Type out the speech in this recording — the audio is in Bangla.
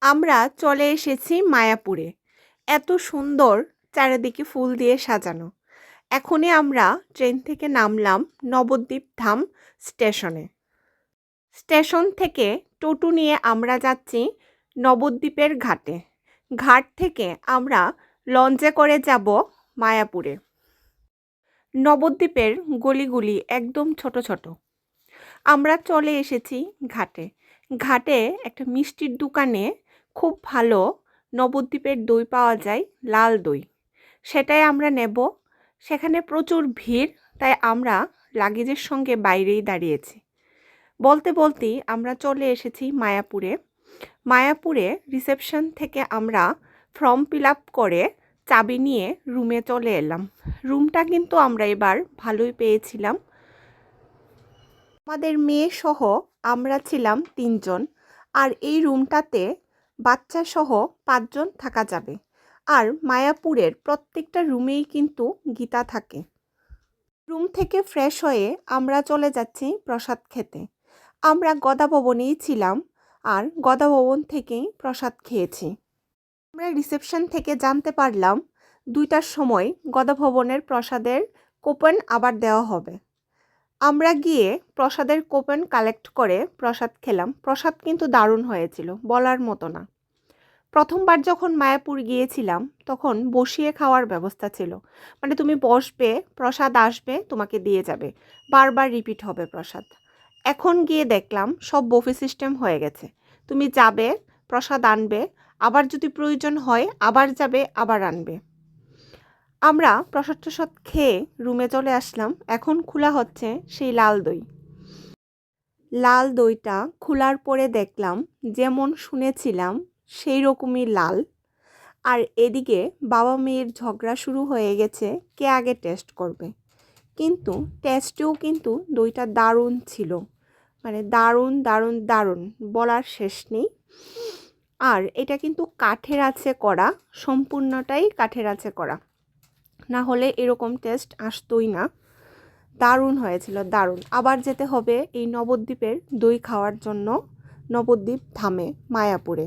আমরা চলে এসেছি মায়াপুরে। এত সুন্দর চারিদিকে ফুল দিয়ে সাজানো। এখনই আমরা ট্রেন থেকে নামলাম নবদ্বীপ ধাম স্টেশনে। স্টেশন থেকে টোটো নিয়ে আমরা যাচ্ছি নবদ্বীপের ঘাটে। ঘাট থেকে আমরা লঞ্চে করে যাব মায়াপুরে। নবদ্বীপের গলিগুলি একদম ছোট ছোট। আমরা চলে এসেছি ঘাটে। ঘাটে একটা মিষ্টির দোকানে খুব ভালো নবদ্বীপের দই পাওয়া যায়, লাল দই। সেটাই আমরা নেব। সেখানে প্রচুর ভিড়, তাই আমরা লাগেজের সঙ্গে বাইরেই দাঁড়িয়েছি। বলতে বলতেই আমরা চলে এসেছি মায়াপুরে। মায়াপুরে রিসেপশন থেকে আমরা ফর্ম ফিল আপ করে চাবি নিয়ে রুমে চলে এলাম। রুমটা কিন্তু আমরা এবার ভালোই পেয়েছিলাম। আমাদের মেয়ে সহ আমরা ছিলাম 3 জন, আর এই রুমটাতে বাচ্চা সহ 5 জন থাকা যাবে। আর মায়াপুরের প্রত্যেকটা রুমেই কিন্তু গীতা থাকে। রুম থেকে ফ্রেশ হয়ে আমরা চলে যাচ্ছি প্রসাদ খেতে। আমরা গদা ভবনেই ছিলাম, আর গদা ভবন থেকেই প্রসাদ খেয়েছি। আমরা রিসেপশন থেকে জানতে পারলাম 2টার সময় গদা ভবনের প্রসাদের কুপন আবার দেওয়া হবে। আমরা গিয়ে প্রসাদের কুপন কালেক্ট করে প্রসাদ খেলাম। প্রসাদ কিন্তু দারুণ হয়েছিল, বলার মতো না। প্রথমবার যখন মায়াপুর গিয়েছিলাম তখন বসিয়ে খাওয়ার ব্যবস্থা ছিল, মানে তুমি বসবে, প্রসাদ আসবে, তোমাকে দিয়ে যাবে, বারবার রিপিট হবে প্রসাদ। এখন গিয়ে দেখলাম সব বফে সিস্টেম হয়ে গেছে। তুমি যাবে, প্রসাদ আনবে, আবার যদি প্রয়োজন হয় আবার যাবে, আবার আনবে। আমরা প্রসাদ টসাদ খেয়ে রুমে চলে আসলাম। এখন খোলা হচ্ছে সেই লাল দই। লাল দইটা খোলার পরে দেখলাম যেমন শুনেছিলাম সেই রকমই লাল। আর এদিকে বাবা মেয়ের ঝগড়া শুরু হয়ে গেছে কে আগে টেস্ট করবে। কিন্তু টেস্টেও কিন্তু দইটা দারুণ ছিল, মানে দারুণ দারুণ দারুণ, বলার শেষ নেই। আর এটা কিন্তু কাঠের আছে করা, সম্পূর্ণটাই কাঠের আছে করা, না হলে এরকম টেস্ট আসতোই না। দারুণ হয়েছিল, দারুণ। আবার যেতে হবে এই নবদ্বীপের দই খাওয়ার জন্য নবদ্বীপ ধামে মায়াপুরে।